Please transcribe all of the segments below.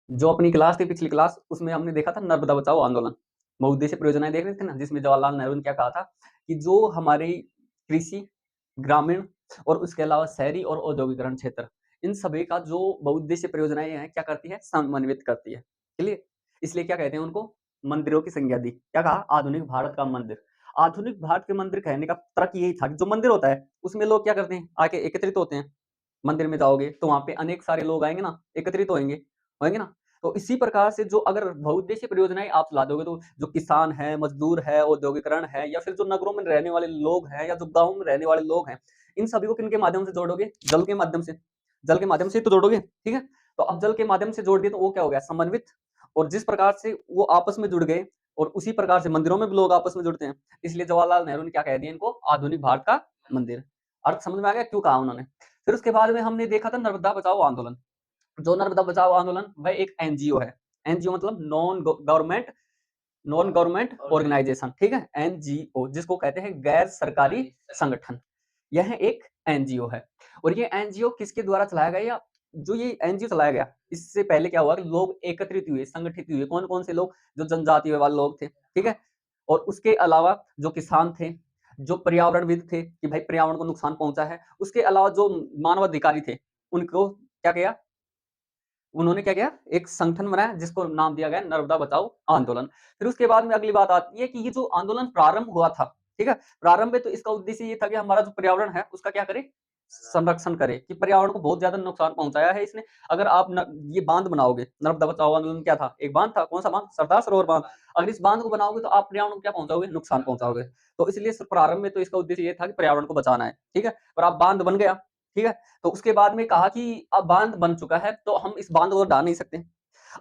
जो अपनी क्लास थी पिछली क्लास, उसमें हमने देखा था नर्मदा बचाओ आंदोलन, बहुउद्देशीय परियोजनाएं देख रहे थे ना, जिसमें जवाहरलाल नेहरू ने क्या कहा था कि जो हमारी कृषि, ग्रामीण और उसके अलावा शहरी और औद्योगिकरण क्षेत्र, इन सभी का जो बहुउद्देशीय परियोजनाएं हैं क्या करती है, समन्वित करती है। चलिए, इसलिए क्या कहते हैं उनको, मंदिरों की संज्ञा दी। क्या कहा, आधुनिक भारत का मंदिर। आधुनिक भारत के मंदिर कहने का तर्क यही था कि जो मंदिर होता है उसमें लोग क्या करते हैं, आके एकत्रित होते हैं। मंदिर में जाओगे तो वहां पे अनेक सारे लोग आएंगे ना, एकत्रित होंगे ना। तो इसी प्रकार से जो अगर बहुउद्देशीय परियोजनाएं आप चला दोगे तो जो किसान है, मजदूर है, औद्योगिकरण है, या फिर जो नगरों में रहने वाले लोग हैं या जो गाँव में रहने वाले लोग हैं, इन सभी को किनके माध्यम से जोड़ोगे, जल के माध्यम से। जल के माध्यम से तो जोड़ोगे, ठीक है। तो अब जल के माध्यम से जोड़ दिए तो वो क्या हो गया, समन्वित। और जिस प्रकार से वो आपस में जुड़ गए और उसी प्रकार से मंदिरों में भी लोग आपस में जुड़ते हैं, इसलिए जवाहरलाल नेहरू ने क्या कह दिया इनको, आधुनिक भारत का मंदिर। अर्थ समझ में आ गया क्यों कहा उन्होंने। फिर उसके बाद में हमने देखा था नर्मदा बचाओ आंदोलन। जो नर्मदा बचाओ आंदोलन वह एक एनजीओ है। एनजीओ मतलब नॉन गवर्नमेंट ऑर्गेनाइजेशन, ठीक है, एनजीओ जिसको कहते हैं गैर सरकारी संगठन। यह एक एनजीओ है। और ये एनजीओ किसके द्वारा चलाया गया, या जो ये एनजीओ चलाया गया, इससे पहले क्या हुआ कि लोग एकत्रित हुए, संगठित हुए। कौन कौन से लोग, जो जनजातीय वाले लोग थे, ठीक है। और उसके अलावा जो किसान थे, जो पर्यावरणविद थे कि भाई पर्यावरण को नुकसान पहुंचा है, उसके अलावा जो मानवाधिकारी थे, उनको क्या किया, उन्होंने क्या किया, एक संगठन बनाया जिसको नाम दिया गया नर्मदा बचाओ आंदोलन। फिर उसके बाद में अगली बात आती है कि ये जो आंदोलन प्रारंभ हुआ था, ठीक है, प्रारंभ में तो इसका उद्देश्य ये था कि हमारा जो पर्यावरण है उसका क्या करे, संरक्षण करे, कि पर्यावरण को बहुत ज्यादा नुकसान पहुंचाया है इसने। अगर आप ये बांध बनाओगे, नर्मदा बचाओ आंदोलन क्या था, एक बांध था, कौन सा बांध, सरदार सरोवर बांध। अगर इस बांध को बनाओगे तो आप पर्यावरण को क्या पहुंचाओगे, नुकसान पहुंचाओगे। तो इसलिए प्रारंभ में तो इसका उद्देश्य ये था कि पर्यावरण को बचाना है, ठीक है। पर अब बांध बन गया, ठीक है। तो उसके बाद में कहा कि अब बांध बन चुका है तो हम इस बांध को ढा नहीं सकते।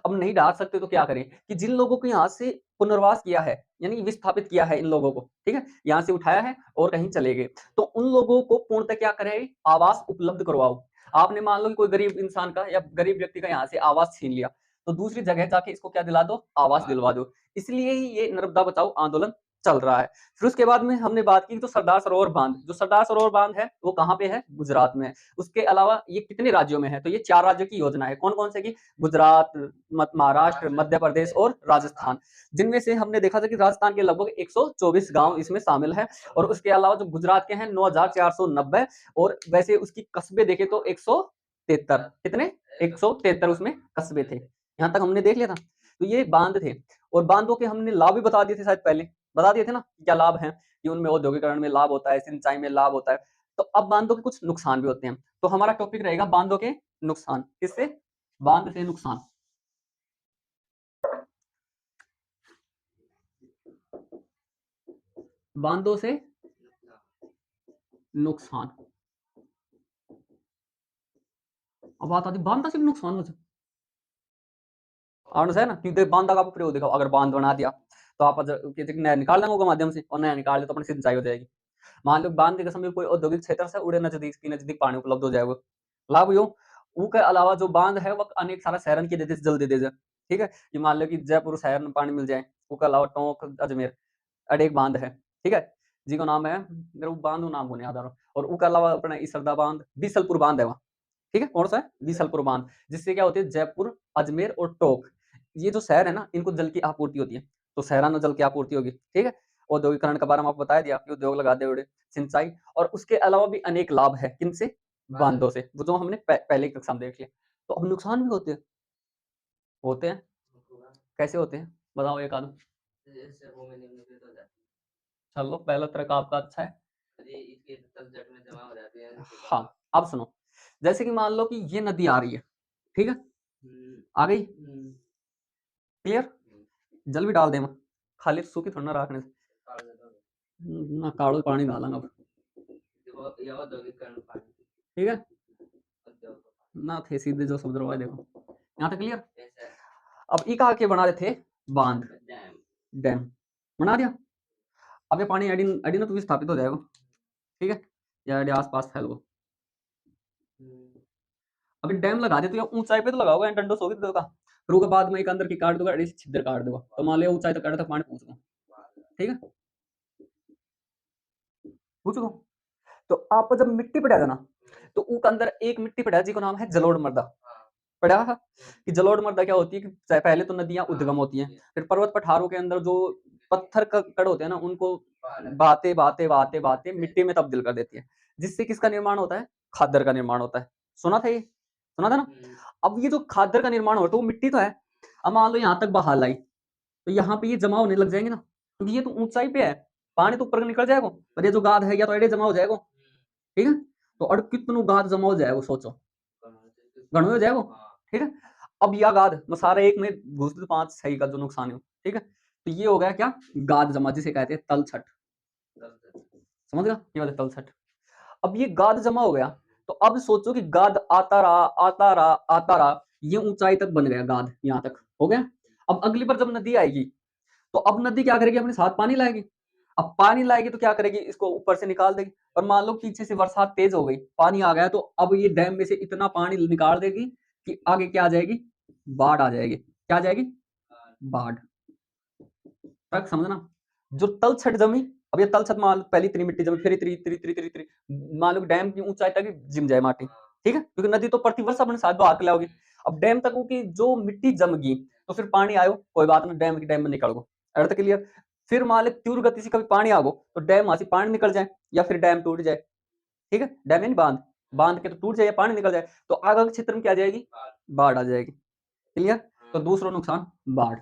अब नहीं ढा सकते तो क्या करें, कि जिन लोगों को यहाँ से पुनर्वास किया है, यानी विस्थापित किया है इन लोगों को, ठीक है, यहाँ से उठाया है और कहीं चले गए, तो उन लोगों को पूर्णतः क्या करें, आवास उपलब्ध करवाओ। आपने मान लो कि कोई गरीब इंसान का या गरीब व्यक्ति का यहाँ से आवास छीन लिया, तो दूसरी जगह जाके इसको क्या दिला दो, आवास दिलवा दो। इसलिए ही ये नर्मदा बचाओ आंदोलन चल रहा है। फिर उसके बाद में हमने बात की तो सरदार सरोवर बांध, जो सरदार सरोवर बांध है वो कहाँ पे है, गुजरात में है। उसके अलावा ये कितने राज्यों में है, तो ये 4 राज्यों की योजना है। कौन कौन से की, गुजरात, महाराष्ट्र, मध्य प्रदेश और राजस्थान। जिनमें से हमने देखा था कि राजस्थान के लगभग 124 गांव इसमें शामिल है। और उसके अलावा जो गुजरात के हैं 9490। और वैसे उसकी कस्बे देखे तो 173, कितने, 173 उसमें कस्बे थे। यहाँ तक हमने देख लिया था। तो ये बांध थे। और बांधों के हमने लाभ भी बता दिए थे, शायद पहले बता दिए थे ना क्या लाभ है, कि उनमें औद्योगिकरण में लाभ होता है, सिंचाई में लाभ होता है। तो अब बांधों के कुछ नुकसान भी होते हैं, तो हमारा टॉपिक रहेगा बांधों के नुकसान। किससे, बांध से नुकसान। बांधों से नुकसान। अब बात आती बांध से भी नुकसान हो सकता है ना, क्योंकि बांध का प्रयोग देखो, अगर बांध बना दिया तो आप नहर निकाल लेंगे माध्यम से, और नहर निकाल ले तो अपनी सिंचाई हो जाएगी। मान लो बांध के समय कोई औद्योगिक क्षेत्र से उड़े नजदीक पानी उपलब्ध हो जाएगा, लाभ यो। उसके अलावा जो बांध है वो अनेक सारा शहरन के देते जल दे दे, ठीक है। कि मान लो कि जयपुर शहर में पानी मिल जाए, उसके अलावा टोंक, अजमेर, अड़े एक बांध है, ठीक है, जी का नाम है, मेरे को बांध नाम होने याद आ रहा। और उसके अलावा अपना इसरदा बांध, बीसलपुर बांध है वहाँ, ठीक है, कौन सा है, बीसलपुर बांध। जिससे क्या होती है, जयपुर, अजमेर और टोंक, ये जो शहर है ना, इनको जल की आपूर्ति होती है। तो शहराना जल की आपूर्ति होगी, ठीक है। औद्योगिकरण के बारे में आपको बताया दिया कि उद्योग लगा दे उड़े, सिंचाई। और उसके अलावा भी अनेक लाभ है, किनसे, बांधों से, वो जो हमने पहले की कक्षा में देख लिया। तो अब नुकसान भी होते हैं, कैसे होते हैं, बताओ एक आध। चलो पहला तरीका आपका अच्छा है। हाँ, अब सुनो, जैसे कि मान लो कि ये नदी आ रही है, ठीक है, आ गई, क्लियर। जल भी डाल दे, खाली सूखी थोड़ा ना रखने से, ना काड़ो पानी डालेंगे अब, ठीक है ना, थे सीधे जो समझ रहा है, देखो यहाँ तक क्लियर। अब ई का के बना रहे थे बांध, डैम बना दिया। अब ये पानी एडी एडी ना तो विस्थापित हो जाएगा, ठीक है, या एडी आस पास फैल गो। अभी डैम लगा दे तो ये ऊंचाई पे तो लगाओगे, डंडो सोगी तो का, फिर उसके बाद में एक अंदर की काट दूंगा, एडी छिद्र काट दूंगा, तो मान लिया ऊंचाई तक काटा तक पानी पहुंच गया, ठीक है, पूछ गो। तो आप जब मिट्टी पे डाला ना, तो ऊक अंदर एक मिट्टी पे डाल जी को नाम है जलोढ़ मृदा, पढ़ा है कि जलोढ़ मृदा क्या होती है कि पहले तो नदियां उद्गम होती हैं, फिर पर्वत पठारों के अंदर जो पत्थर कण होते हैं ना, उनको बाते बाते बाते बाते मिट्टी में तब्दील कर देती है, जिससे किसका निर्माण होता है? खादर का निर्माण होता है। सुना था ये? सुना था ना? अब ये जो खादर का निर्माण होता है वो मिट्टी तो है, अब मान लो यहाँ तक बहाल आई, तो यहाँ पे ये जमा होने लग जाएंगे ना, क्योंकि ये तो ऊंचाई पे है, पानी तो ऊपर निकल जाएगा, पर ये जो गाद है या तो अड़े जमा हो जाएगा, ठीक है? तो अड़ कितनों गाद जमा हो जाएगा सोचो, गणवे हो जाएगा, ठीक है? अब यह गाद मैं सारा एक में घुस दे 5 6 का जो नुकसान है, ठीक है? तो ये हो गया क्या? गाद जमा, जिसे कहते हैं तलछट। समझ गया? ये वाला तलछट। अब ये गाद जमा हो गया, तो अब सोचो कि गाद आता रहा आता रहा आता रहा, ये ऊंचाई तक बन गया गाद, यहाँ तक हो गया। अब अगली बार जब नदी आएगी, तो अब नदी क्या करेगी? अपने साथ पानी लाएगी। अब पानी लाएगी तो क्या करेगी? इसको ऊपर से निकाल देगी। और मान लो पीछे से बरसात तेज हो गई, पानी आ गया, तो अब ये डैम में से इतना पानी निकाल देगी कि आगे क्या आ जाएगी? बाढ़ आ जाएगी। क्या आ जाएगी? बाढ़। तक समझना। जो तलछट जमी, अब ये तलछट मान लो पहली इतनी मिट्टी जमी, फिर इतनी इतनी इतनी इतनी इतनी, मान लो डैम की ऊंचाई तक जिम जाए माटी, ठीक है? क्योंकि नदी तो प्रतिवर्ष अपने साथ बहा के लाओगी। अब डैम तक की जो मिट्टी जम गई, तो फिर पानी आयो, कोई बात नहीं, डैम में निकल गो, अर्थ क्लियर। फिर मान लो तीव्र गति से कभी पानी आ गो, तो डैम वहां से पानी निकल जाए, या फिर डैम टूट जाए, ठीक है? डैम यानी बांध, बांध के तो टूट जाए या पानी निकल जाए, तो आगे के क्षेत्र में क्या आ जाएगी? बाढ़ आ जाएगी। क्लियर? तो दूसरा नुकसान बाढ़।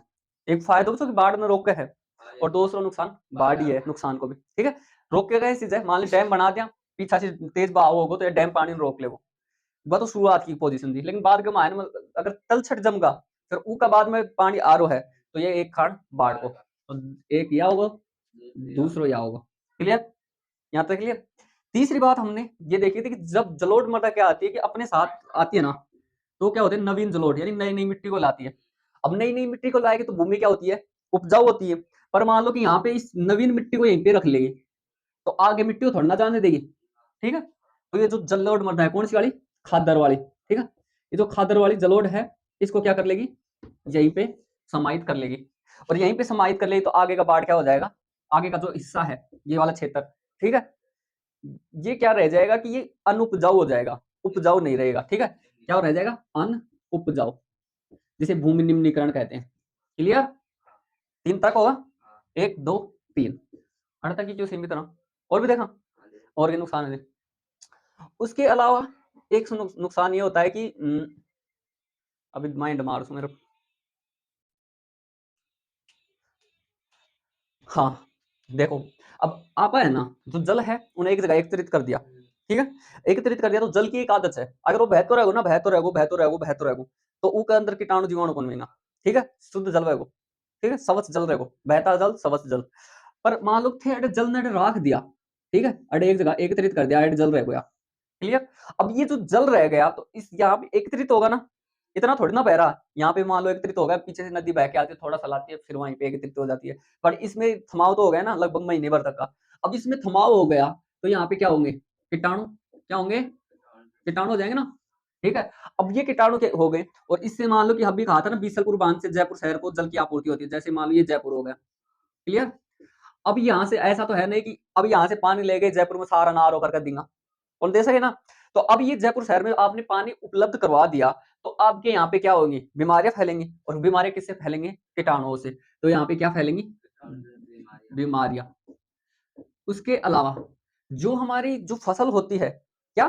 एक फायदा तो बाढ़ में रोक है, और दूसरा नुकसान बाढ़ ही है, नुकसान को भी, ठीक है? रोक के कैसे चीज है? मान ली डैम बना दिया, पीछा से तेज बहाव होगा तो ये डैम पानी में रोक ले, वो तो शुरुआत की पोजीशन थी, लेकिन बाद के मायने में अगर तलछट जमगा, फिर ऊ का बाद में पानी आ रो है, तो ये एक खान बाढ़ को, तो एक या होगा, दूसरो या होगा। क्लियर? यहाँ तक क्लियर? तीसरी बात हमने ये देखी थी कि जब जलोढ़ मृदा क्या आती है कि अपने साथ आती है ना, तो क्या होते हैं? नवीन जलोढ़, यानी नई नई मिट्टी को लाती है। अब नई नई मिट्टी को लाएगी तो भूमि क्या होती है? उपजाऊ होती है। पर मान लो कि यहाँ पे इस नवीन मिट्टी को यहीं पे रख लेगी, तो आगे मिट्टी को थोड़ी ना जाने देगी, ठीक है? तो ये जो जलोढ़ मृदा है, कौन सी वाली? खादर वाली, ठीक है? ये जो खादर वाली जलोढ़ है, इसको क्या कर लेगी? यहीं पे समाहित कर लेगी, और यहीं पे समाहित कर लेगी, तो आगे का बाढ़ क्या हो जाएगा? आगे का जो हिस्सा है, ये वाला क्षेत्र, ठीक है, ये क्या रह जाएगा कि ये अनुपजाऊ हो जाएगा, उपजाऊ नहीं रहेगा, ठीक है? क्या रह जाएगा? अनुपजाऊ, जिसे भूमि निम्नीकरण कहते हैं। क्लियर? 3 तक होगा, 1 2 3, अंत तक ही क्यों सीमित रहा? और भी देखा, और के नुकसान है। उसके अलावा एक नुकसान ये होता है कि अभी माइंड मार मेरे, हाँ देखो, अब आपा है ना, जो जल है उन्हें एक जगह एकत्रित कर दिया, ठीक है? एकत्रित कर दिया, तो जल की एक आदत है, अगर वो बहतो रहेगो ना, बहतो रहेगो बहतो रहेगो बहतो रहेगो, तो ऊ के अंदर कीटाणु जीवाणु पनवेगा, ठीक है? शुद्ध जल रहेगो, ठीक है? स्वच्छ जल रहेगो, बहता जल स्वच्छ जल। पर मान लो थे अड़े जल ने अड़े राख दिया, ठीक है? अड़े एक जगह एकत्रित कर दिया, अड़े जल रह गया। क्लियर? अब ये जो जल रह गया, तो इस यहाँ पे एकत्रित होगा ना, इतना थोड़ी ना बह रहा, यहाँ पे मान लो एकत्रित हो गया, पीछे से नदी बह के आती है, थोड़ा सा लाती है, फिर वहीं पे एकत्रित हो जाती है, पर इसमें थमाव तो हो गया ना, लगभग महीने भर तक का। अब इसमें थमाव हो गया, तो यहाँ पे क्या होंगे? कीटाणु। क्या होंगे? कीटाणु हो जाएंगे ना, ठीक है? अब ये कीटाणु के हो गए, और इससे मान लो कि हम भी कहा था ना, बीसलपुर बांध से जयपुर शहर को जल की आपूर्ति होती है, जैसे मान लो ये जयपुर हो गया। क्लियर? अब यहाँ से ऐसा तो है नहीं कि अब यहाँ से पानी ले गए जयपुर में सारा नार होकर कर देगा, कौन दे सके ना? तो अब ये जयपुर शहर में आपने पानी उपलब्ध करवा दिया, तो आपके यहाँ पे क्या होगी? बीमारियां फैलेंगी, और बीमारियां किससे फैलेंगे? कीटाणुओं से। तो यहाँ पे क्या फैलेंगी? बीमारियां। उसके अलावा जो हमारी जो फसल होती है, क्या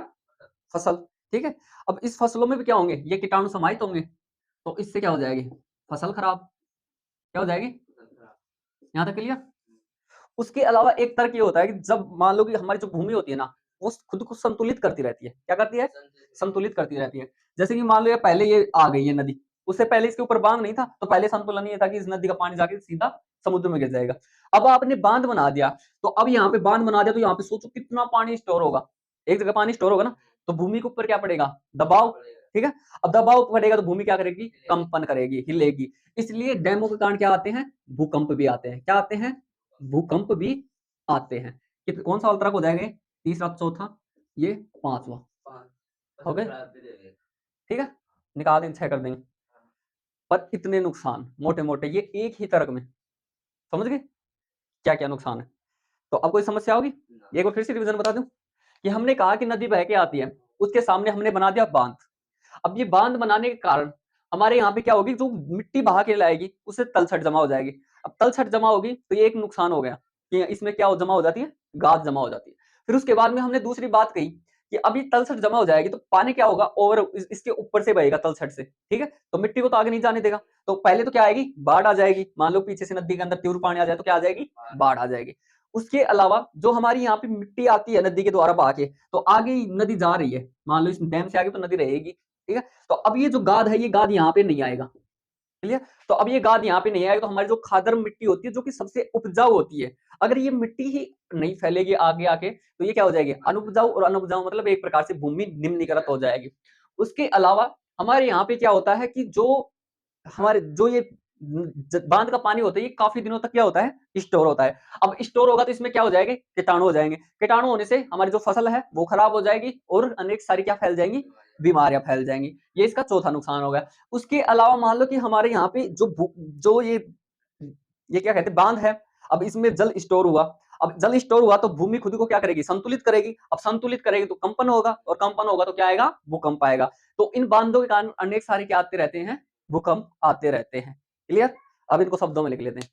फसल, ठीक है? अब इस फसलों में भी क्या होंगे? ये कीटाणु समाहित होंगे, तो इससे क्या हो जाएगी? फसल खराब। क्या हो जाएगी? यहाँ तक क्लियर? उसके अलावा एक तर्क ये होता है कि जब मान लो कि हमारी जो भूमि होती है ना, वो खुद को संतुलित करती रहती है। क्या करती है? संतुलित करती रहती है। जैसे कि मान लो ये पहले ये आ गई है नदी, उससे पहले इसके ऊपर बांध नहीं था, तो पहले संतुलन ये था कि इस नदी का पानी जाके सीधा समुद्र में गिर जाएगा। अब आपने बांध बना दिया, तो अब यहाँ पे बांध बना दिया, तो यहाँ पे सोचो कितना पानी स्टोर होगा, एक जगह पानी स्टोर होगा ना, तो भूमि के ऊपर क्या पड़ेगा? दबाव, ठीक है? अब दबाव पड़ेगा तो भूमि क्या करेगी? कंपन करेगी, हिलेगी। इसलिए डैमों के कारण क्या आते हैं? भूकंप भी आते हैं। क्या आते हैं? भूकंप भी आते हैं। कौन सा वाला हो जाएगा? तीसरा, चौथा, ये पांचवा, हो गए, ठीक है? निकाल देंगे, 6 कर देंगे। पर इतने नुकसान मोटे मोटे ये एक ही तर्क में, समझ गए क्या क्या नुकसान है? तो अब कोई समस्या होगी? एक बार फिर से रिवीजन बता दूं कि हमने कहा कि नदी बह के आती है, उसके सामने हमने बना दिया बांध। अब ये बांध बनाने के कारण हमारे यहाँ पे क्या होगी, जो मिट्टी बहा के लाएगी उससे तलछट जमा हो जाएगी। अब तलछट जमा होगी तो ये एक नुकसान हो गया कि इसमें क्या जमा हो जाती है, गाद जमा हो जाती है। फिर उसके बाद में हमने दूसरी बात कही कि अब ये तलछट जमा हो जाएगी तो पानी क्या होगा, और इसके ऊपर से बहेगा तलछट से, ठीक है। तो मिट्टी को तो आगे नहीं जाने देगा, तो पहले तो क्या आएगी, बाढ़ आ जाएगी। मान लो पीछे से नदी के अंदर तीव्र पानी आ जाए तो क्या आ जाएगी, बाढ़ आ जाएगी। उसके अलावा जो हमारी यहाँ पे मिट्टी आती है नदी के द्वारा बहा के, तो आगे नदी जा रही है, मान लो इस डैम से आगे तो नदी रहेगी, ठीक है। तो अब ये जो गाद है, ये गाद यहाँ पे नहीं आएगा, क्लियर। तो अब ये गाद यहाँ पे नहीं आएगा, तो हमारी जो खादर मिट्टी होती है जो कि सबसे उपजाऊ होती है, अगर ये मिट्टी ही नहीं फैलेगी आगे आके, तो ये क्या हो जाएगी, अनुपजाऊ। और अनुपजाऊ मतलब एक प्रकार से भूमि निम्नीकृत हो जाएगी। उसके अलावा हमारे यहाँ पे क्या होता है कि जो हमारे जो ये बांध का पानी होता है, ये काफी दिनों तक क्या होता है, स्टोर होता है। अब स्टोर होगा तो इसमें क्या हो जाएंगे, कीटाणु हो जाएंगे। कीटाणु होने से हमारी जो फसल है वो खराब हो जाएगी और अनेक सारी क्या फैल जाएंगी, बीमारियां फैल जाएंगी। ये इसका चौथा नुकसान हो गया। उसके अलावा मान लो कि हमारे यहाँ पे जो ये क्या कहते हैं, बांध है, अब इसमें जल स्टोर हुआ। अब जल स्टोर हुआ तो भूमि खुद को क्या करेगी, संतुलित करेगी। अब संतुलित करेगी तो कंपन होगा, और कंपन होगा तो क्या आएगा, भूकंप आएगा। तो इन बांधों के कारण अनेक सारे क्या आते रहते हैं, भूकंप आते रहते हैं, क्लियर। अब इनको शब्दों में लिख लेते हैं।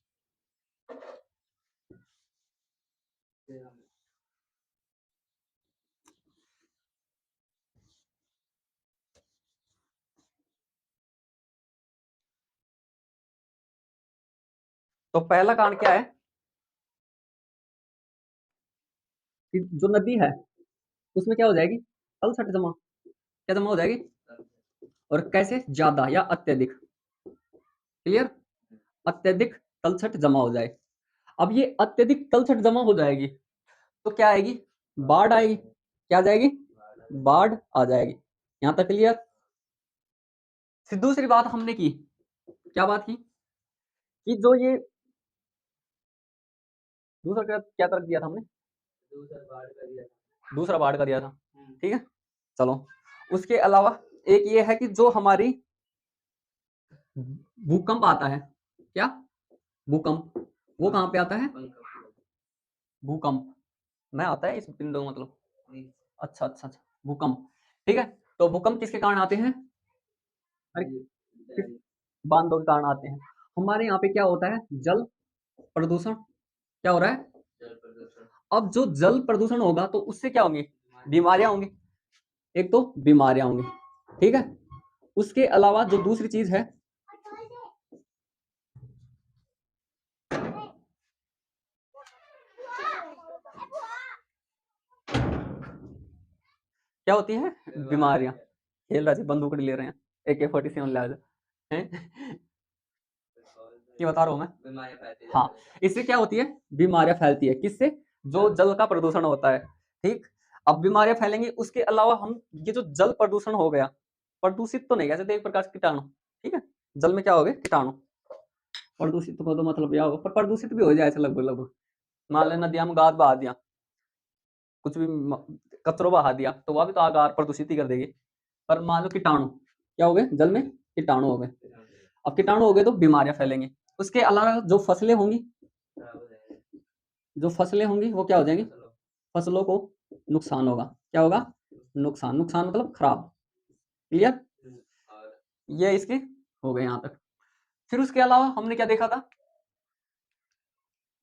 तो पहला कारण क्या है कि जो नदी है उसमें क्या हो जाएगी, तलछट जमा, क्या जमा हो जाएगी, और कैसे, ज्यादा या अत्यधिक, क्लियर, अत्यधिक तलछट जमा हो जाए। अब ये अत्यधिक तलछट जमा हो जाएगी तो क्या आएगी, बाढ़ आएगी। क्या आ जाएगी, बाढ़ आ जाएगी। यहां तक क्लियर। फिर दूसरी बात हमने की, क्या बात की कि जो ये दूसरा क्या तर्क दिया था हमने, दूसरा बाढ़ का दिया था, ठीक है। चलो, उसके अलावा एक ये है कि जो हमारी भूकंप आता है, क्या भूकंप, वो कहाँ पे आता है, भूकंप में आता है इस बिंदु मतलब, अच्छा अच्छा अच्छा, भूकंप, ठीक है। तो भूकंप किसके कारण आते हैं, अरे किस बांधों के कारण आते हैं। हमारे यहाँ पे क्या होता है, जल प्रदूषण, क्या हो रहा है, अब जो जल प्रदूषण होगा तो उससे क्या होंगी, बीमारियां होंगी। एक तो बीमारियां होंगी, ठीक है। उसके अलावा जो दूसरी चीज है, क्या होती है, बीमारियां। खेल रहे थे, बंदूक ले रहे हैं, AK-47 ले हैं कि बता रहा हूं मैं, हाँ। इससे क्या होती है, बीमारियां फैलती है, किससे, जो जल का प्रदूषण होता है, ठीक। अब बीमारियां फैलेंगी। उसके अलावा हम ये जो जल प्रदूषण हो गया, प्रदूषित तो नहीं कह सकते, एक प्रकार से कीटाणु, ठीक है। जल में क्या हो गए, कीटाणु। प्रदूषित को तो मतलब क्या होगा, पर प्रदूषित भी हो जाए ऐसे लगभग लगभग। मान लें नदियां में गाद बहा दिया, कुछ भी कचरो बहा दिया, तो वह भी तो आगार प्रदूषित ही कर देगी। पर मान लो कीटाणु क्या हो गए, जल में कीटाणु हो गए। अब कीटाणु हो गए तो बीमारियां फैलेंगी। उसके अलावा जो फसलें होंगी, जो फसलें होंगी वो क्या हो जाएंगी, फसलों को नुकसान होगा। क्या होगा, नुकसान, नुकसान मतलब खराब, क्लियर। ये इसके हो गए यहाँ तक। फिर उसके अलावा हमने क्या देखा था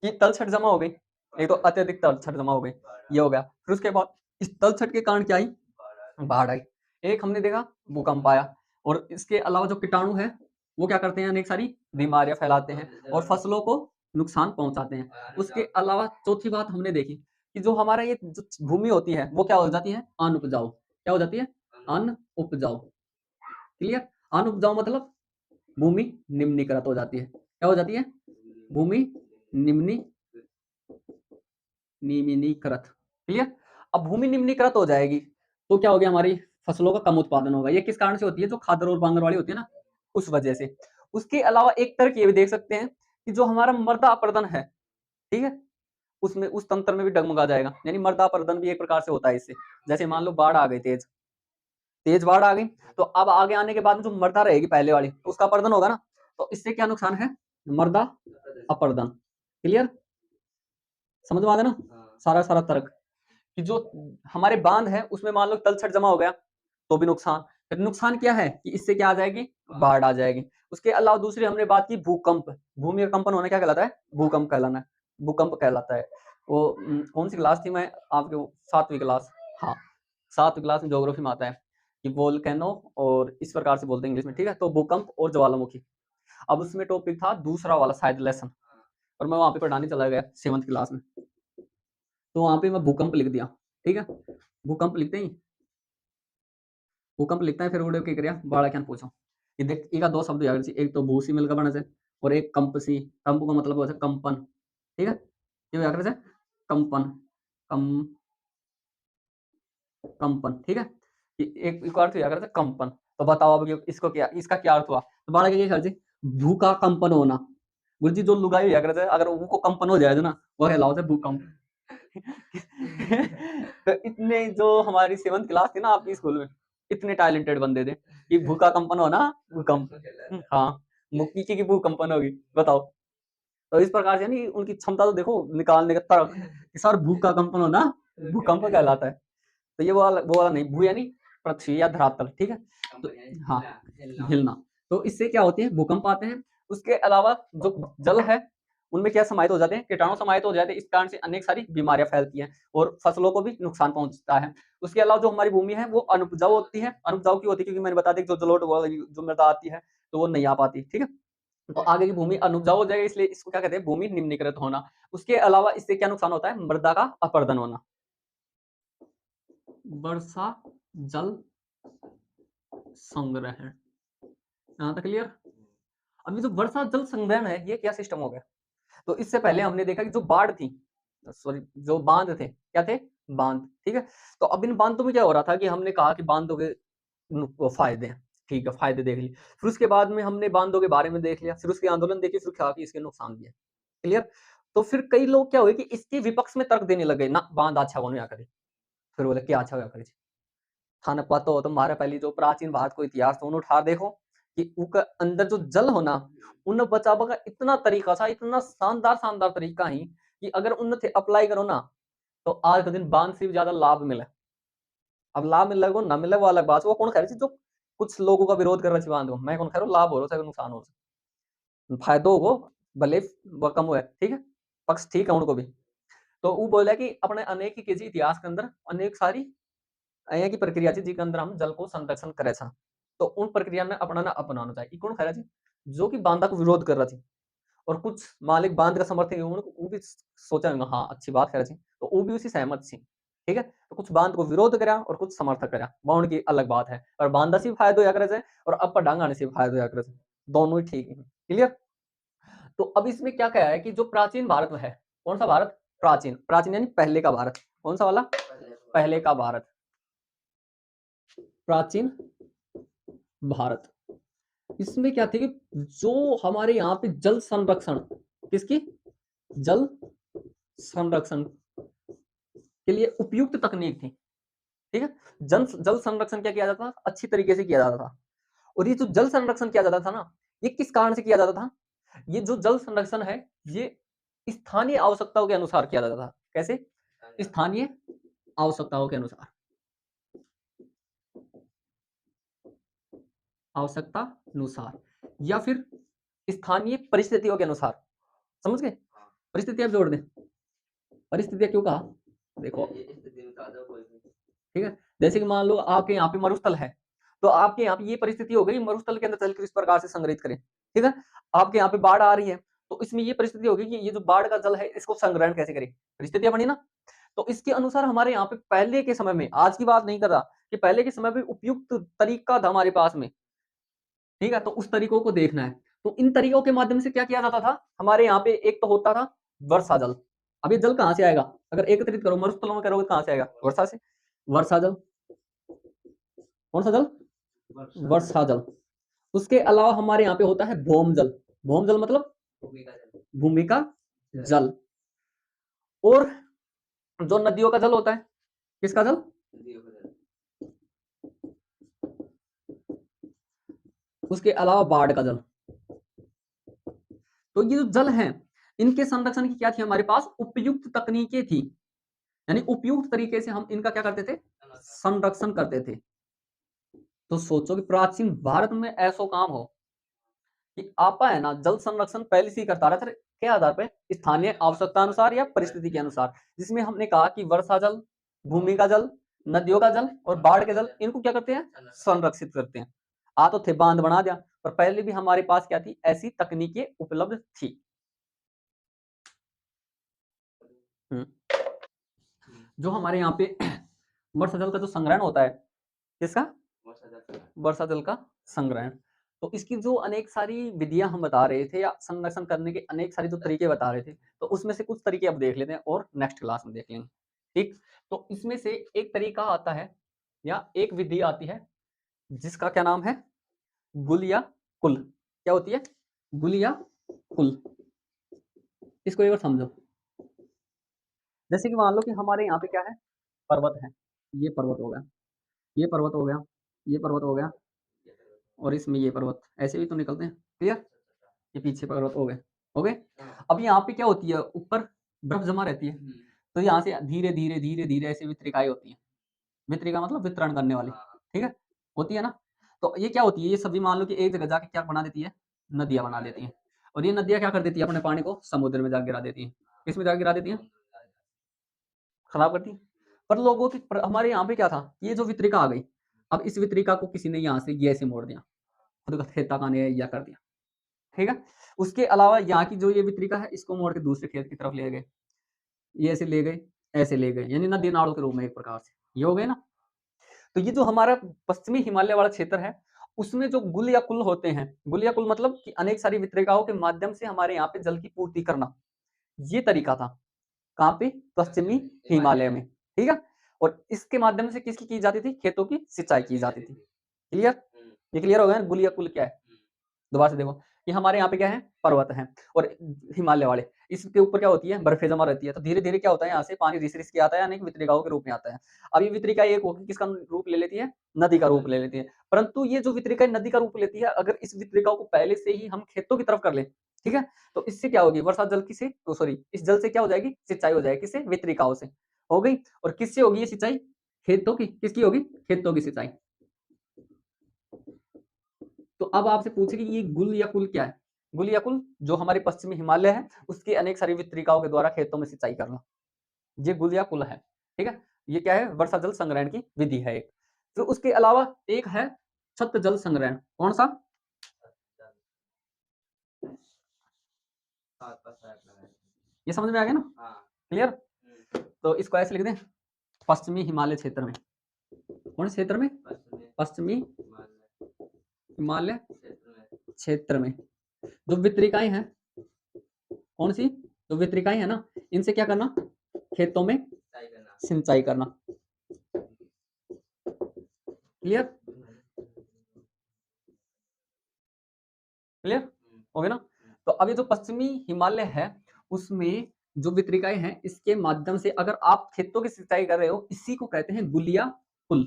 कि तलछट जमा हो गई, एक तो अत्यधिक तलछट जमा हो गई, ये हो गया। फिर उसके बाद इस तलछट के कारण क्या आई, बाढ़ आई। एक हमने देखा भूकंप आया। और इसके अलावा जो कीटाणु है वो क्या करते हैं, अनेक सारी बीमारियां फैलाते हैं और फसलों को नुकसान पहुंचाते हैं। उसके अलावा चौथी बात हमने देखी कि जो हमारा ये जो भूमि होती है वो क्या हो जाती है, अनउपजाऊ। क्या हो जाती है, अनउपजाऊ, क्लियर। अनउपजाऊ मतलब भूमि निम्नीकृत हो जाती है। क्या हो जाती है, भूमि निम्नी निम्नीकृत, क्लियर। अब भूमि निम्नीकृत हो जाएगी तो क्या हो गया, हमारी फसलों का कम उत्पादन होगा। ये किस कारण से होती है, जो खादर और बांगर वाली होती है ना, उस वजह से। उसके अलावा एक तर्क ये भी देख सकते हैं कि जो हमारा मृदा अपरदन है, ठीक है, उसमें उस तंत्र में भी डगमगा जाएगा। यानी मृदा अपरदन भी एक प्रकार से होता है इससे। जैसे मान लो बाढ़ आ गई, तेज तेज बाढ़ आ गई, तो अब आगे आने के बाद में जो मृदा रहेगी पहले वाली, तो उसका अपरदन होगा ना, तो इससे क्या नुकसान है, मृदा अपरदन, क्लियर, समझ में आ गया ना, सारा सारा तर्क कि जो हमारे बांध है उसमें मान लो तलछट जमा हो गया तो भी नुकसान, फिर नुकसान क्या है कि इससे क्या आ जाएगी, बाढ़ आ जाएगी। उसके अलावा दूसरी हमने बात की भूकंप, भूमि का कंपन होना क्या कहलाता है, भूकंप कहलाना, भूकंप कहलाता है। वो कौन सी क्लास थी, मैं आपके 7वीं क्लास, हाँ 7वीं क्लास में ज्योग्राफी में आता है कि वोल्केनो और इस प्रकार से बोलते हैं इंग्लिश में, ठीक है। तो भूकंप और ज्वालामुखी, अब उसमें टॉपिक था दूसरा वाला शायद लेसन, और मैं वहां पे पढ़ाने चला गया 7th क्लास में, तो वहां पे मैं भूकंप लिख दिया, ठीक है। भूकंप लिखते ही भूकंप लिखता है, फिर उड़े की क्रिया बाड़ा क्या पूछो, ये देख एक दो शब्द याद, एक तो भू सी मिल का बना से, और एक कंप सी, कंप का मतलब होता है कंपन, ठीक है। ये याद रखे कंपन, कम कंपन, ठीक है। एक अर्थ याद रखे कंपन। तो बताओ अब इसको क्या, इसका क्या अर्थ हुआ, तो बाड़ा क्या खर्च, भू का कंपन होना, गुरु जी जो लुगाई याद रखे अगर वो कंपन हो जाए ना, वो कहलाता है भूकंप। तो इतने जो हमारी 7th क्लास थी ना आपकी स्कूल में, इतने टैलेंटेड बंदे थे कि भूखा कंपन होना भूकंप, हाँ मुक्की की भूकंपन होगी, बताओ। तो इस प्रकार से नहीं उनकी क्षमता तो देखो निकालने का तर्क कि सर भूखा कंपन होना भूकंप कहलाता है। तो ये वो वाला नहीं, भू यानी पृथ्वी या धरातल, ठीक है। तो हाँ हिलना, तो इससे क्या होती है, भूकंप आते हैं। उसके अलावा जो जल है उनमें क्या समाहित हो जाते हैं, कीटाणु समाहित हो जाते हैं, इस कारण से अनेक सारी बीमारियां फैलती हैं और फसलों को भी नुकसान पहुंचता है। उसके अलावा जो हमारी भूमि है वो अनुपजाऊ होती है, अनुपजाऊ क्यों होती है, क्योंकि मैंने बता दिया जो जलोढ़ जो मृदा आती है तो वो नहीं आ पाती, ठीक है। तो आगे की भूमि अनुपजाऊ हो जाएगी, इसलिए इसको क्या कहते हैं, भूमि निम्नीकृत होना। उसके अलावा इससे क्या नुकसान होता है, मृदा का अपर्दन होना, वर्षा जल संग्रहण, यहाँ तक क्लियर। अभी जो वर्षा जल संग्रहण है ये क्या सिस्टम हो गया, तो इससे पहले हमने देखा कि जो बाढ़ थी, सॉरी जो बांध थे, क्या थे, बांध, ठीक है। तो अब इन बांधों में क्या हो रहा था कि हमने कहा कि बांधों के फायदे हैं, ठीक है, फायदे देख लिए, फिर उसके बाद में हमने बांधों के बारे में देख लिया, फिर उसके आंदोलन देखे, फिर कहा कि इसके नुकसान भी है, क्लियर। तो फिर कई लोग क्या हुए कि इसके विपक्ष में तर्क देने लगे ना, बांध अच्छा होने करे, फिर बोले क्या अच्छा होया करे, थाने पता हो तुम्हारे पहली जो प्राचीन भारत को इतिहास तो उठा देखो कि उनका अंदर जो जल होना उन बचाव का इतना तरीका था, इतना शानदार शानदार तरीका ही कि अगर उन अप्लाई करो ना तो आज के दिन बांध से भी ज्यादा लाभ मिले। अब लाभ मिल रहा है ना मिले वो अलग बात, वो कौन कह रही थी जो कुछ लोगों का विरोध कर रहा थी बांध को, मैं कौन कह रहा हूँ लाभ हो रहा है नुकसान हो रहा है, फायदो हो भले व कम हुआ, ठीक है, पक्ष ठीक है उनको भी। तो वो बोला कि अपने अनेक के जी इतिहास के अंदर अनेक सारी અહીંયા की प्रक्रिया थी जिसके अंदर हम जल को संरक्षण करे छा, तो उन प्रक्रिया में अपनाना अपनाना चाहिए। कौन कह रहा थी, जो कि बांधा को विरोध कर रहा थी, और कुछ मालिक बांध का समर्थन वो भी सोचा होगा हाँ अच्छी बात कर रही थी, तो वो भी उसी सहमत थी, ठीक है। तो कुछ बांध को विरोध करा और कुछ समर्थक करा, वह उनकी अलग बात है, और बांधा से भी फायदा होया करे और अब डांग आने से भी फायदा होया करे, दोनों ही ठीक है, क्लियर। तो अब इसमें क्या कहा है कि जो प्राचीन भारत है, कौन सा भारत, प्राचीन, प्राचीन यानी पहले का भारत, कौन सा वाला, पहले का भारत, प्राचीन भारत। इसमें क्या थी कि जो हमारे यहाँ पे जल संरक्षण, किसकी, जल संरक्षण के लिए उपयुक्त तकनीक थी, ठीक है। जल जल संरक्षण क्या किया जाता था, अच्छी तरीके से किया जाता था। और ये जो जल संरक्षण किया जाता था ना, ये किस कारण से किया जाता था, ये जो जल संरक्षण है ये स्थानीय आवश्यकताओं के अनुसार किया जाता था। कैसे, स्थानीय आवश्यकताओं के अनुसार, आवश्यकता अनुसार, या फिर स्थानीय परिस्थितियों के अनुसार, समझ गए, परिस्थितियां जोड़ दें, परिस्थितियां क्यों कहा, देखो ठीक है, जैसे कि मान लो आपके यहाँ पे मरुस्थल है, तो आपके यहाँ पे ये परिस्थिति हो गई, मरुस्थल के अंदर जल किस प्रकार से संग्रहित करें, ठीक है। आपके यहाँ पे बाढ़ आ रही है, तो इसमें ये परिस्थिति होगी कि ये जो बाढ़ का जल है इसको संग्रहण कैसे करें, परिस्थितियां बनी ना। तो इसके अनुसार हमारे यहाँ पे पहले के समय में, आज की बात नहीं कर रहा, कि पहले के समय में उपयुक्त तरीका था हमारे पास में, ठीक है। तो उस तरीकों को देखना है, तो इन तरीकों के माध्यम से क्या किया जाता था, हमारे यहाँ पे एक तो होता था वर्षा जल। अब ये जल कहाँ से आएगा, अगर एकत्रित करो मरुस्थलों में करोगे कहाँ से आएगा, वर्षा से, वर्षा जल, कौन सा जल, वर्षा जल। उसके अलावा हमारे यहाँ पे होता है भौम जल, भौम जल मतलब भूमि का जल, और जो नदियों का जल होता है, किसका जल, उसके अलावा बाढ़ का जल। तो ये जो जल है इनके संरक्षण की क्या थी, हमारे पास उपयुक्त तकनीकें थी, यानी उपयुक्त तरीके से हम इनका क्या करते थे, संरक्षण करते थे, तो सोचो कि प्राचीन भारत में ऐसा काम हो कि आपा है ना जल संरक्षण पहले से ही करता रहा था, के आधार पे स्थानीय आवश्यकता अनुसार या परिस्थिति के अनुसार, जिसमें हमने कहा कि वर्षा जल, भूमि का जल, नदियों का जल और बाढ़ के जल, इनको क्या करते हैं, संरक्षित करते हैं। आ तो थे, बांध बना दिया, पर पहले भी हमारे पास क्या थी, ऐसी तकनीकें उपलब्ध थी। जो हमारे यहाँ पे वर्षा जल का जो संग्रहण होता है, किसका, वर्षा जल का संग्रहण, तो इसकी जो अनेक सारी विधियां हम बता रहे थे या संरक्षण करने के अनेक सारे जो तरीके बता रहे थे, तो उसमें से कुछ तरीके अब देख लेते हैं और नेक्स्ट क्लास में देख लेंगे। ठीक, तो इसमें से एक तरीका आता है या एक विधि आती है जिसका क्या नाम है, गुल या कुल। क्या होती है, गुल या कुल। इसको एक बार समझो। जैसे कि मान लो कि हमारे यहाँ पे क्या है, पर्वत है, ये पर्वत हो गया, ये पर्वत हो गया, ये पर्वत हो गया, और इसमें ये पर्वत, ऐसे भी तो निकलते हैं, क्लियर। ये पीछे पर्वत हो गए, हो गए। अब यहाँ पे क्या होती है, ऊपर बर्फ जमा रहती है, तो यहाँ से धीरे धीरे धीरे धीरे ऐसे वितरिकाएं होती हैं। वितरिका मतलब वितरण करने वाली, ठीक है, होती है ना। तो ये क्या होती है, ये सभी मान लो कि एक जगह जाके क्या बना देती है, नदियां बना देती हैं। और ये नदियां क्या कर देती है, अपने पानी को समुद्र में जाकर गिरा देती हैं। किसमें जाकर गिरा देती हैं, खराब करती हैं। पर लोगों की हमारे यहाँ पे क्या था, ये जो वितरिका आ गई, अब इस वितरिका को किसी ने यहाँ से ये ऐसे मोड़ दिया, खुद का खेत तक आने या कर दिया, ठीक है। उसके अलावा यहाँ की जो ये वितरिका है, इसको मोड़ के दूसरे खेत की तरफ ले गए, ये ऐसे ले गए, ऐसे ले गए, यानी नदी नालों के रूप में एक प्रकार से ये हो गए ना। तो ये जो हमारा पश्चिमी हिमालय वाला क्षेत्र है, उसमें जो गुल या कुल होते हैं, गुल या कुल मतलब कि अनेक सारी वितरिकाओं के माध्यम से हमारे यहाँ पे जल की पूर्ति करना, ये तरीका था। कहाँ पे, पश्चिमी हिमालय में, ठीक है। और इसके माध्यम से किसकी की जाती थी, खेतों की सिंचाई की जाती थी। क्लियर, ये क्लियर हो गया, गुल या कुल क्या है। दोबारा से देखो कि हमारे यहाँ पे क्या है, पर्वत है और हिमालय वाले, इसके ऊपर क्या होती है, बर्फे जमा रहती है, तो धीरे धीरे क्या होता है, यहाँ से पानी रिस रिस के आता है, अनेक वितरिकाओं के रूप में आता है। अब ये वितरिका एक होगी, किसका रूप ले लेती है, नदी का रूप ले लेती है। परंतु ये जो वितरिका नदी का रूप लेती है, अगर इस वितरिकाओं को पहले से ही हम खेतों की तरफ कर ले, ठीक है, तो इससे क्या होगी, वर्षा जल की से, सॉरी, इस जल से क्या हो जाएगी, सिंचाई हो जाएगी, किससे, वितरिकाओं से हो गई। और किससे होगी ये सिंचाई, खेतों की, किसकी होगी, खेतों की सिंचाई। तो अब आपसे पूछे कि ये गुल या कुल क्या है, गुल या कुल जो हमारे पश्चिमी हिमालय है, उसकी अनेक सारी वितरिकाओं के द्वारा खेतों में सिंचाई करना, ये गुल या कुल है, ठीक है। ये क्या है, वर्षा जल संग्रहण की विधि है एक। तो उसके अलावा एक है छत जल संग्रहण, कौन सा, ये समझ में आ गया ना, क्लियर। तो इसको ऐसे लिख दें, पश्चिमी हिमालय क्षेत्र में, कौन से क्षेत्र में, पश्चिमी हिमालय क्षेत्र में जो वितरिकाएं हैं, कौन सी, जो वितरिकाएं है ना, इनसे क्या करना, खेतों में सिंचाई करना। क्लियर, क्लियर हो गया ना। तो अब ये जो पश्चिमी हिमालय है, उसमें जो वितरिकाएं हैं, इसके माध्यम से अगर आप खेतों की सिंचाई कर रहे हो, इसी को कहते हैं गुलिया कुल।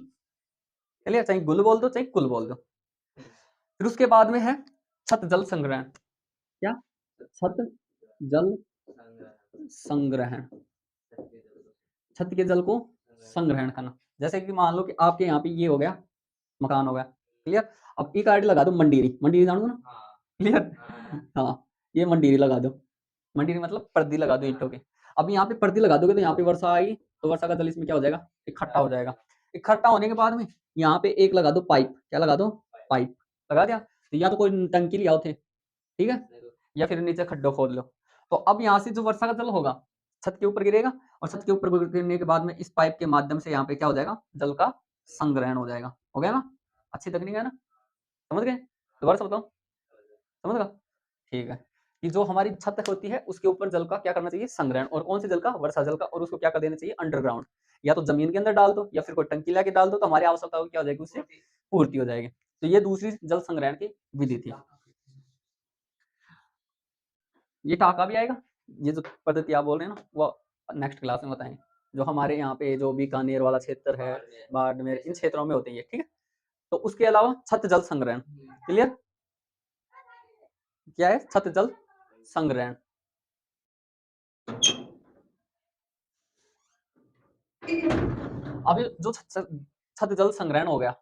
चलिए, चाहे गुल बोल दो चाहे कुल बोल दो। फिर उसके बाद में है छत जल संग्रहण। क्या, छत जल संग्रहण, छत के जल को संग्रहण करना। जैसे कि मान लो कि आपके यहाँ पे ये हो गया, मकान हो गया, क्लियर। अब एक आईडी लगा दो, मंडीरी, मंडीरी जानो ना, क्लियर। हाँ, ये मंडीरी लगा दो, मंडीरी मतलब पर्दी लगा दो ईंटों के। अब यहाँ पे पर्दी लगा दोगे तो यहाँ पे वर्षा आएगी, तो वर्षा का जल इसमें क्या हो जाएगा, इकट्ठा हो जाएगा। इकट्ठा होने के बाद में यहाँ पे एक लगा दो पाइप, क्या लगा दो, पाइप लगा दिया। तो या तो कोई टंकी ले आओ थे, ठीक है, या फिर नीचे खड्डा खोद लो। तो अब यहाँ से जो वर्षा का जल होगा, छत के ऊपर गिरेगा, और छत के ऊपर गिरने के बाद में इस पाइप के माध्यम से यहाँ पे क्या हो जाएगा, जल का संग्रहण हो जाएगा। हो गया ना, अच्छी तकनीक है ना, समझ गए। दोबारा से बताओ, समझ गया, ठीक है। कि जो हमारी छत होती है, उसके ऊपर जल का क्या करना चाहिए, संग्रहण, और कौन से जल का, वर्षा जल का, और उसको क्या कर देना चाहिए, अंडरग्राउंड, या तो जमीन के अंदर डाल दो या फिर कोई टंकी ला के डाल दो, तो हमारी आवश्यकता क्या हो जाएगी, उससे पूर्ति हो जाएगी। तो ये दूसरी जल संग्रहण की विधि थी। ये टाका भी आएगा, ये जो पद्धति आप बोल रहे हैं ना, वो नेक्स्ट क्लास में बताएंगे। जो हमारे यहाँ पे जो बीकानेर वाला क्षेत्र है, बाड़मेर, इन क्षेत्रों में होते हैं ये, ठीक है। तो उसके अलावा छत जल संग्रहण, क्लियर, क्या है, छत जल संग्रहण। अब जो छत जल संग्रहण हो गया,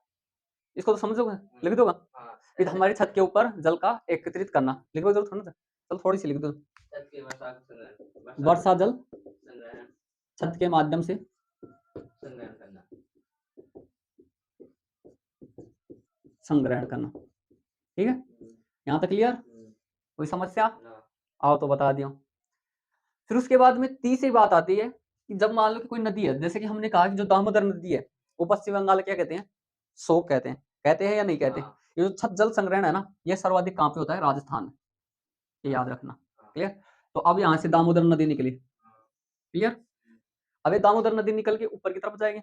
इसको तो समझोगे, लिख दोगा? फिर हमारी छत के ऊपर जल का एकत्रित करना, लिखो जरूर थोड़ा सा, चल थोड़ी सी लिख दो। वर्षा जल छत के माध्यम से संग्रहण करना, ठीक है, यहाँ तक क्लियर? कोई समस्या? आओ तो बता दियो। फिर उसके बाद में तीसरी बात आती है कि जब मान लो कि कोई नदी है, जैसे कि हमने कहा कि जो दामोदर नदी है वो पश्चिम बंगाल क्या कहते हैं, शोक कहते हैं या नहीं कहते? ये जो छत जल संग्रहण है ना, ये सर्वाधिक कहाँ पे होता है? राजस्थान में, ये याद रखना, क्लियर? तो अब यहाँ से दामोदर नदी निकली, क्लियर? अब ये दामोदर नदी निकल के ऊपर की तरफ जाएगी,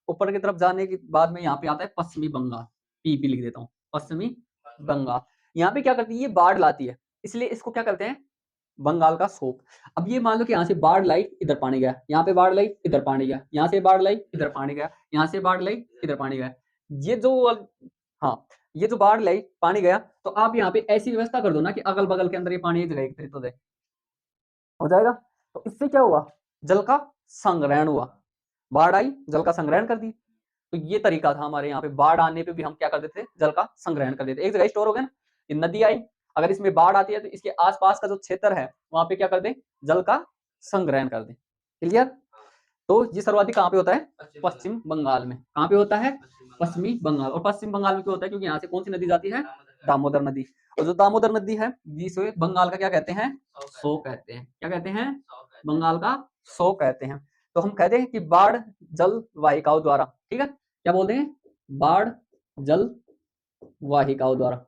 ऊपर की तरफ जाने के बाद में यहाँ पे आता है पश्चिमी बंगाल, पी लिख देता हूँ, पश्चिमी बंगाल। यहाँ पे क्या करती है? ये बाढ़ लाती है, इसलिए इसको क्या करते हैं? बंगाल का शोक। अब ये मान लो कि यहाँ से बाढ़ लाई, इधर पानी गया, यहाँ पे बाढ़ लाई, इधर पानी गया, यहाँ से बाढ़ लाई, इधर पानी गया, यहाँ से बाढ़ लाई, इधर पानी गया। ये जो हाँ, ये जो बाढ़ लाई, पानी गया, तो आप यहाँ पे ऐसी व्यवस्था कर दो ना कि अगल बगल के अंदर ये पानी एक जगह एकत्रित हो जाएगा। तो इससे क्या हुआ? जल का संग्रहण हुआ, बाढ़ आई, जल का संग्रहण कर दी। तो ये तरीका था हमारे यहाँ पे, बाढ़ आने पे भी हम क्या कर देते थे? जल का संग्रहण कर देते। एक जगह स्टोर हो गया ना, ये नदी आई, अगर इसमें बाढ़ आती है तो इसके आसपास का जो क्षेत्र है वहां पे क्या कर दें? जल का संग्रहण कर दें, क्लियर? तो ये सर्वाधिक कहाँ पे होता है? पश्चिम बंगाल में। कहाँ पे होता है? पश्चिमी बंगाल। और पश्चिम बंगाल में क्यों होता है? क्योंकि यहाँ से कौन सी नदी जाती है? दामोदर नदी। और जो दामोदर नदी है जिसे बंगाल का क्या कहते हैं? सो कहते हैं। क्या कहते हैं? बंगाल का सो कहते हैं। तो हम कहते हैं कि बाढ़ जल वाहिकाओं द्वारा, ठीक है, क्या बोलते हैं? बाढ़ जल वाहिकाओं द्वारा।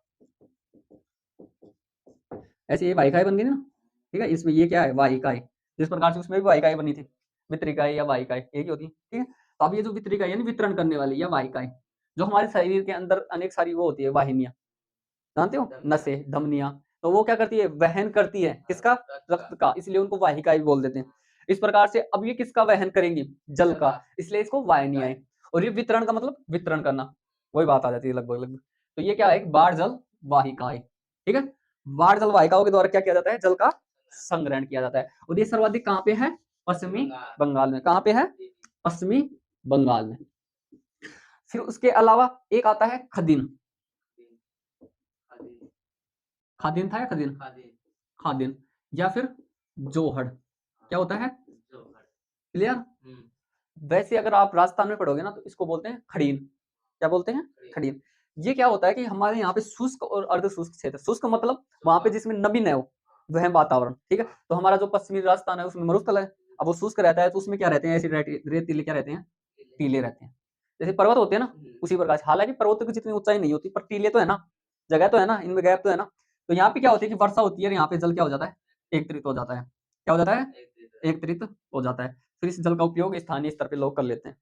ऐसे ये वाहिकाएं बन गई ना, ठीक है, इसमें ये क्या है? वाहिकाएं। जिस प्रकार से उसमें भी वाहिकाएं बनी थी, वितरिकाएं या वाहिकाएं एक ही होती है, ठीक है। तो अब ये जो वितरिकाएं यानी वितरण करने वाली या वाहिकाएं, जो हमारे शरीर के अंदर अनेक सारी वो होती है वाहिनियां, जानते हो, नसें, धमनियां, तो वो क्या करती है? वहन करती है किसका? रक्त का, इसलिए उनको वाहिकाएं भी बोल देते हैं। इस प्रकार से अब ये किसका वहन करेंगी? जल का, इसलिए इसको वाहिनियाएं। और ये वितरण का मतलब वितरण करना, वही बात आ जाती है लगभग लगभग। तो ये क्या है? बाढ़ जल वाहिकाएं, ठीक है। बाढ़ जल वाहिकाओं के द्वारा क्या किया जाता है? जल का संग्रहण किया जाता है। और ये सर्वाधिक कहाँ पे है? पश्चिमी बंगाल में। कहाँ पे है? पश्चिमी बंगाल में। फिर उसके अलावा एक आता है खदीन। खादिन था या खदीन? खादिन या फिर जोहड़। क्या होता है? क्लियर? वैसे अगर आप राजस्थान में पढ़ोगे ना तो इसको बोलते हैं खड़ीन। क्या बोलते हैं? खड़ीन। ये क्या होता है कि हमारे यहाँ पे शुष्क और अर्ध शुष्क क्षेत्र, शुष्क मतलब वहां पे जिसमें नमी न हो वह वातावरण, ठीक है। तो हमारा जो पश्चिमी राजस्थान है उसमें मरुस्थल है, अब वो शुष्क रहता है तो उसमें क्या रहते हैं? ऐसे रेतीले क्या रहते हैं? टीले रहते हैं। जैसे पर्वत होते हैं ना, उसी प्रकार से, हालांकि पर्वतों की जितनी ऊंचाई नहीं होती पर टीले तो है ना, जगह तो है ना, इनमें गैप तो है ना। तो यहाँ पे क्या होती है कि वर्षा होती है और यहाँ पे जल क्या हो जाता है? एकत्रित हो जाता है। क्या हो जाता है? एकत्रित हो जाता है। फिर इस जल का उपयोग स्थानीय स्तर पे लोग कर लेते हैं,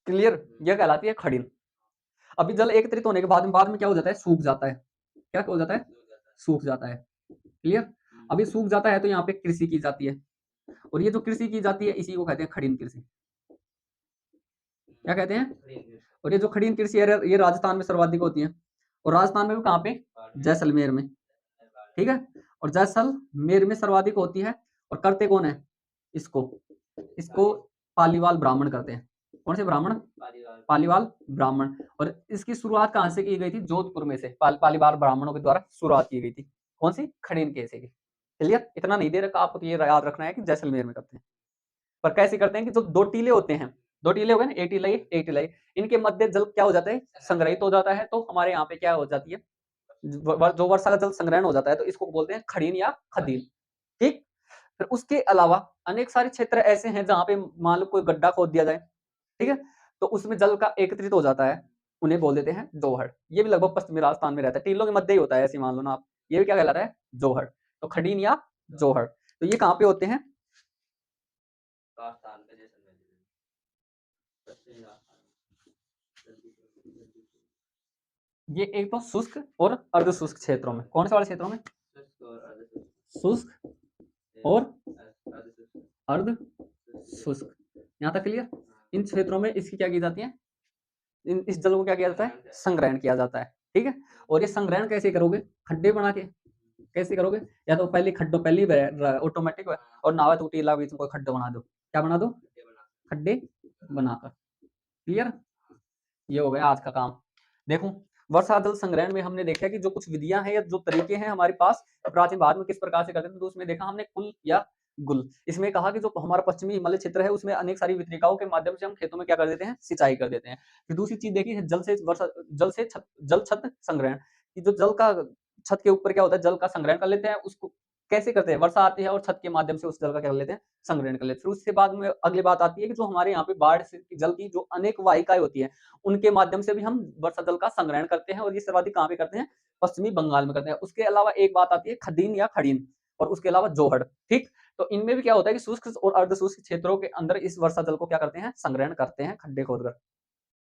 क्लियर? यह कहलाती है खड़ीन। अभी जल एकत्रित होने के बाद में क्या हो जाता है? सूख जाता है। क्या हो जाता है? सूख जाता है, क्लियर? अभी सूख जाता है तो यहाँ पे कृषि की जाती है, और ये जो कृषि की जाती है इसी को कहते हैं खड़ीन कृषि। क्या कहते हैं? और ये जो खड़ीन कृषि है ये राजस्थान में सर्वाधिक होती है, और राजस्थान में भी कहाँ पे? जैसलमेर में, ठीक है। और जैसलमेर में सर्वाधिक होती है, और करते कौन है इसको? इसको पालीवाल ब्राह्मण करते हैं। कौन से ब्राह्मण? पालीवाल ब्राह्मण। और इसकी शुरुआत कहाँ से की गई थी? जोधपुर में से पालीवाल ब्राह्मणों के द्वारा शुरुआत की गई थी। कौन सी? खड़ीन कृषि की, क्लियर? इतना नहीं दे रखा आपको, तो ये याद रखना है कि जैसलमेर में करते हैं। पर कैसे करते हैं कि जो दो टीले होते हैं, दो टीले हो गए ना, एक टीलाई, इनके मध्य जल क्या हो जाता है? संग्रहित हो जाता है। तो हमारे यहाँ पे क्या हो जाती है? जो वर्षा का जल संग्रहण हो जाता है तो इसको बोलते हैं खड़ीन या खदीन, ठीक। फिर उसके अलावा अनेक सारे क्षेत्र ऐसे हैं जहां पे मान लो कोई गड्ढा खोद दिया जाए, ठीक है, तो उसमें जल का एकत्रित हो जाता है, उन्हें बोल देते हैं जोहड़। ये भी लगभग पश्चिमी राजस्थान में रहता है, टीलों के मध्य ही होता है, ऐसे मान लो ना आप। ये भी क्या कहलाता है? जोहड़। तो खड़ीन या जोहड़, तो ये कहाँ पे होते हैं? ये एक तो शुष्क और अर्ध शुष्क क्षेत्रों में। कौन से वाले क्षेत्रों में? शुष्क और अर्ध शुष्क। यहाँ तक क्लियर? इन क्षेत्रों में इसकी क्या की जाती है? इस जल को क्या किया जाता है? संग्रहण किया जाता है, ठीक है। और ये संग्रहण कैसे करोगे? खड्डे बना के। कैसे करोगे? या तो पहले खड्डों, पहले ऑटोमेटिक और नावा तो टीला बीच में कोई खड्डा बना दो। क्या बना दो? खड्डे बनाकर, क्लियर? ये हो गया आज का काम। देखो, वर्षा जल संग्रहण में हमने देखा कि जो कुछ विधियाँ हैं या जो तरीके हैं हमारे पास प्राचीन भारत में किस प्रकार से करते थे, तो उसमें देखा हमने कुल या गुल। इसमें कहा कि जो हमारा पश्चिमी हिमालय क्षेत्र है, उसमें अनेक सारी वितरिकाओं के माध्यम से हम खेतों में क्या कर देते हैं, सिंचाई कर देते हैं। फिर दूसरी चीज़ देखी है जल से छत जल छत संग्रहण, कि जो जल का छत के ऊपर क्या होता है, जल का संग्रहण कर लेते हैं, उसको कैसे करते हैं? वर्षा आती है और छत के माध्यम से उस जल का क्या कर लेते हैं, संग्रहण कर लेते हैं। फिर उसके बाद में अगली बात आती है कि जो हमारे यहाँ पे बाढ़ से जल की जो अनेक वाहिकाएँ होती हैं, उनके माध्यम से भी हम वर्षा जल का संग्रहण करते हैं और ये सर्वाधिक कहाँ पे करते हैं? पश्चिमी बंगाल में करते हैं। उसके अलावा एक बात आती है खदीन या खड़ीन और उसके अलावा जोहड़, ठीक? तो इनमें भी क्या होता है कि शुष्क और अर्ध शुष्क क्षेत्रों के अंदर इस वर्षा जल को क्या करते हैं? संग्रहण करते हैं खड्डे खोदकर।